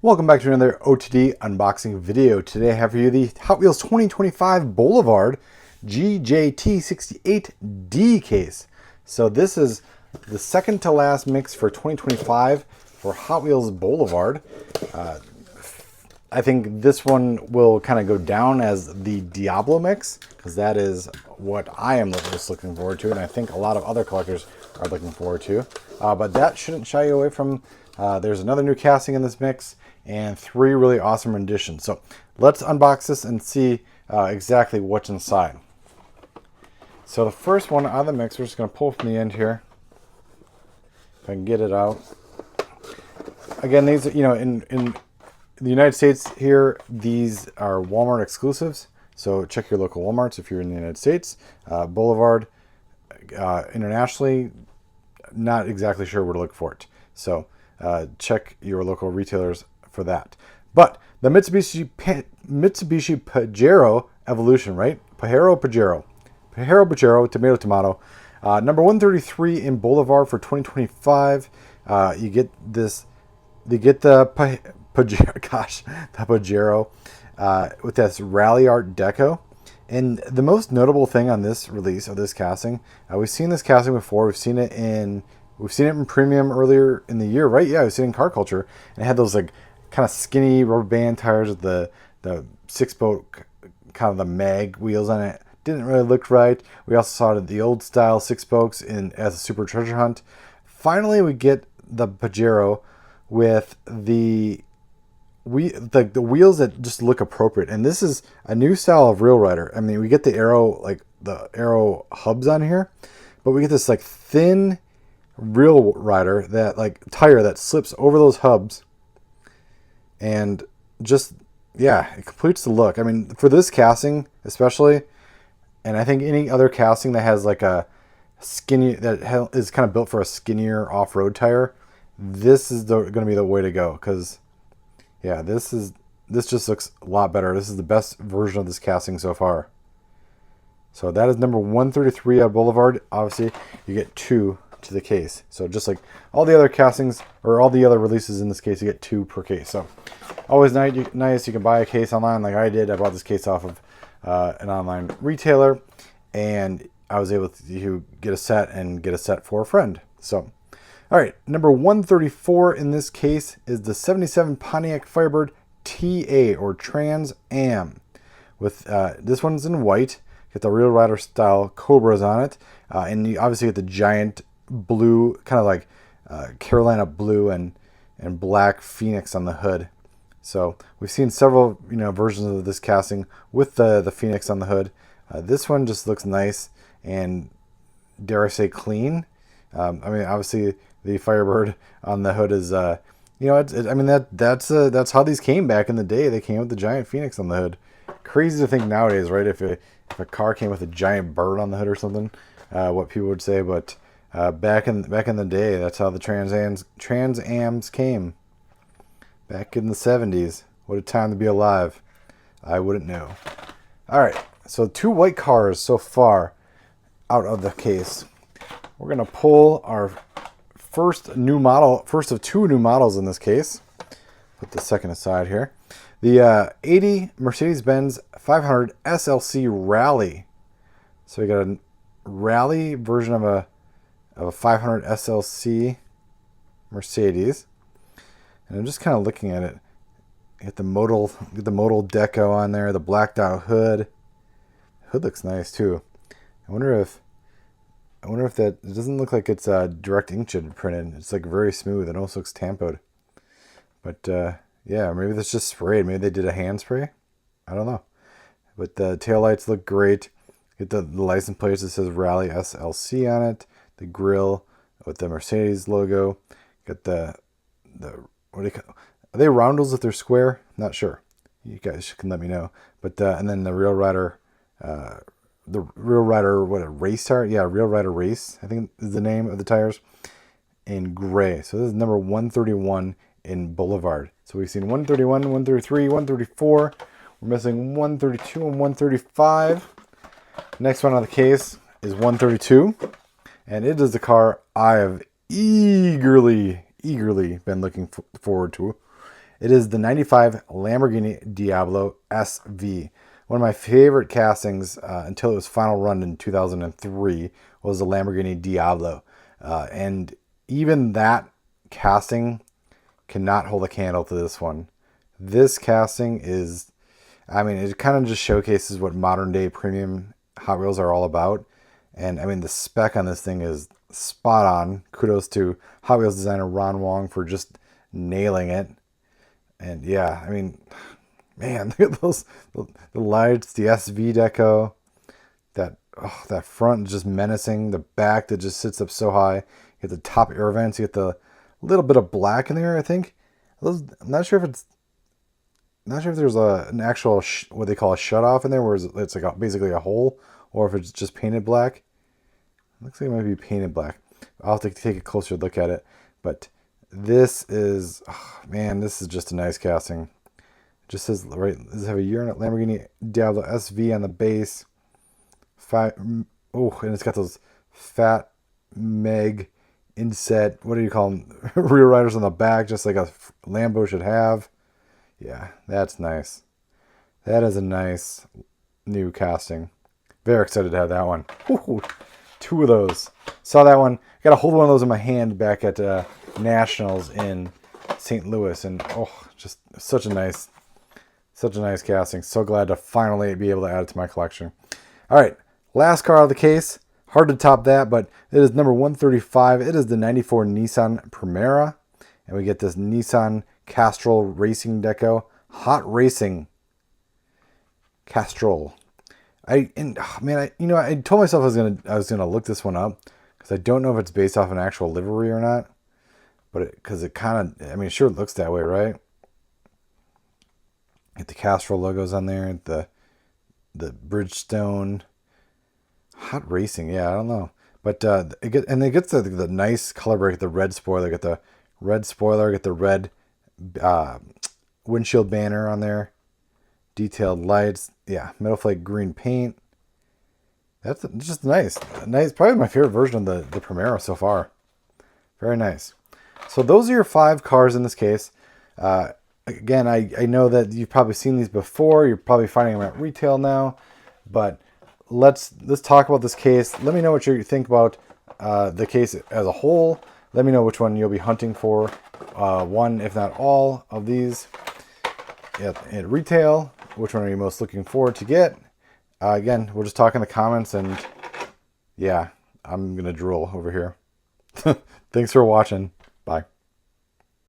Welcome back to another OTD unboxing video. Today I have for you the Hot Wheels 2025 Boulevard GJT68D case. So this is the second to last mix for 2025 for Hot Wheels Boulevard. I think this one will kind of go down as the Diablo mix because that is what I am most looking forward to, and I think a lot of other collectors are looking forward to. But that shouldn't shy you away from there's another new casting in this mix and three really awesome renditions. So let's unbox this and see exactly what's inside. So the first one out of the mix, we're just going to pull from the end here. If I can get it out. Again, these, in the United States here, these are Walmart exclusives. So check your local Walmarts if you're in the United States. Boulevard, internationally, not exactly sure where to look for it. So check your local retailers for that. But the Mitsubishi Pajero Evolution, right? Pajero, tomato. Number 133 in Boulevard for 2025. You get this. You get the Pajero with this Rallye art deco. And the most notable thing on this release of this casting, we've seen this casting before. We've seen it in premium earlier in the year, right? Yeah, we've seen it in Car Culture, and it had those like kind of skinny rubber band tires with the 6-spoke kind of the mag wheels on it. Didn't really look right. We also saw it at the old style 6 spokes as a super treasure hunt. Finally, we get the Pajero with the wheels that just look appropriate, and this is a new style of Real Rider. I mean, we get the Aero hubs on here, but we get this like thin Real Rider that like tire that slips over those hubs, and just it completes the look. I mean, for this casting especially, and I think any other casting that has like a skinny that is kind of built for a skinnier off-road tire, this is going to be the way to go, because this just looks a lot better. This is the best version of this casting so far. So that is number 133 at Boulevard. Obviously, you get 2 to the case. So just like all the other castings or all the other releases in this case, you get 2 per case. So always nice. You can buy a case online like I did. I bought this case off of an online retailer, and I was able to get a set and get a set for a friend. So, all right, number 134 in this case is the 77 Pontiac Firebird TA or Trans Am. With this one's in white. Get the Real Rider style Cobras on it, and you obviously get the giant blue, kind of like Carolina blue and black Phoenix on the hood. So we've seen several versions of this casting with the Phoenix on the hood. This one just looks nice and, dare I say, clean. I mean, obviously the Firebird on the hood is I mean that's how these came back in the day. They came with the giant Phoenix on the hood. Crazy to think nowadays, right? If a car came with a giant bird on the hood or something, what people would say. But back in the day, that's how the Trans Ams came. Back in the 70s. What a time to be alive. I wouldn't know. All right, so 2 white cars so far out of the case. We're gonna pull our first of 2 new models in this case. Put the second aside here. The 80 Mercedes-Benz 500 SLC Rallye. So we got a Rallye version of a 500 SLC Mercedes, and I'm just kind of looking at it. Get the modal deco on there, the blacked out hood. Hood looks nice too. I wonder if that, it doesn't look like it's direct inkjet printed. It's like very smooth. It almost looks tampoed. But yeah, maybe that's just sprayed. Maybe they did a hand spray. I don't know. But the taillights look great. Get the license plate that says Rallye SLC on it. The grill with the Mercedes logo. Got the what do you call? Are they roundels if they're square? Not sure. You guys can let me know. But and then the Real Rider, race tire? Yeah, Real Rider Race, I think is the name of the tires, in gray. So this is number 131 in Boulevard. So we've seen 131, 133, 134. We're missing 132 and 135. Next one on the case is 132. And it is the car I have eagerly been looking forward to. It is the 95 Lamborghini Diablo SV. One of my favorite castings until it was final run in 2003 was the Lamborghini Diablo. And even that casting cannot hold a candle to this one. This casting is, I mean, it kind of just showcases what modern day premium Hot Wheels are all about. And I mean, the spec on this thing is spot on. Kudos to Hot Wheels designer Ron Wong for just nailing it. And yeah, I mean, man, look at those, the lights, the SV deco, that front is just menacing. The back that just sits up so high. You get the top air vents. You get the little bit of black in there, I think. I'm not sure if there's an actual what they call a shut off in there, where it's like basically a hole, or if it's just painted black. Looks like it might be painted black. I'll have to take a closer look at it. But this is, oh, man, this is just a nice casting. It just says, right, does it have a year on it? Lamborghini Diablo SV on the base. Oh, and it's got those fat Meg inset, what do you call them? Rear riders on the back, just like a Lambo should have. Yeah, that's nice. That is a nice new casting. Very excited to have that one. Ooh, 2 of those. Saw that one. Got a hold of one of those in my hand back at Nationals in St. Louis, and oh, just such a nice casting. So glad to finally be able to add it to my collection. All right, last car out of the case. Hard to top that, but it is number 135. It is the 94 Nissan Pimera, and we get this Nissan Castrol Racing Deco. Hot Racing Castrol. I told myself I was gonna look this one up because I don't know if it's based off an actual livery or not, but because it kind of, I mean, it sure looks that way, right? Get the Castrol logos on there, the Bridgestone. Hot Racing, yeah, I don't know, but it gets the nice color break, the red spoiler. Get the red spoiler, get the red windshield banner on there, detailed lights, yeah, metal flake green paint. That's just nice, probably my favorite version of the Pimera so far. Very nice. So those are your 5 cars in this case. Again, I know that you've probably seen these before. You're probably finding them at retail now, but let's talk about this case. Let me know what you think about the case as a whole. Let me know which one you'll be hunting for. One, if not all, of these at retail. Which one are you most looking forward to get? Again, we'll just talk in the comments, and yeah, I'm gonna drool over here. Thanks for watching. Bye.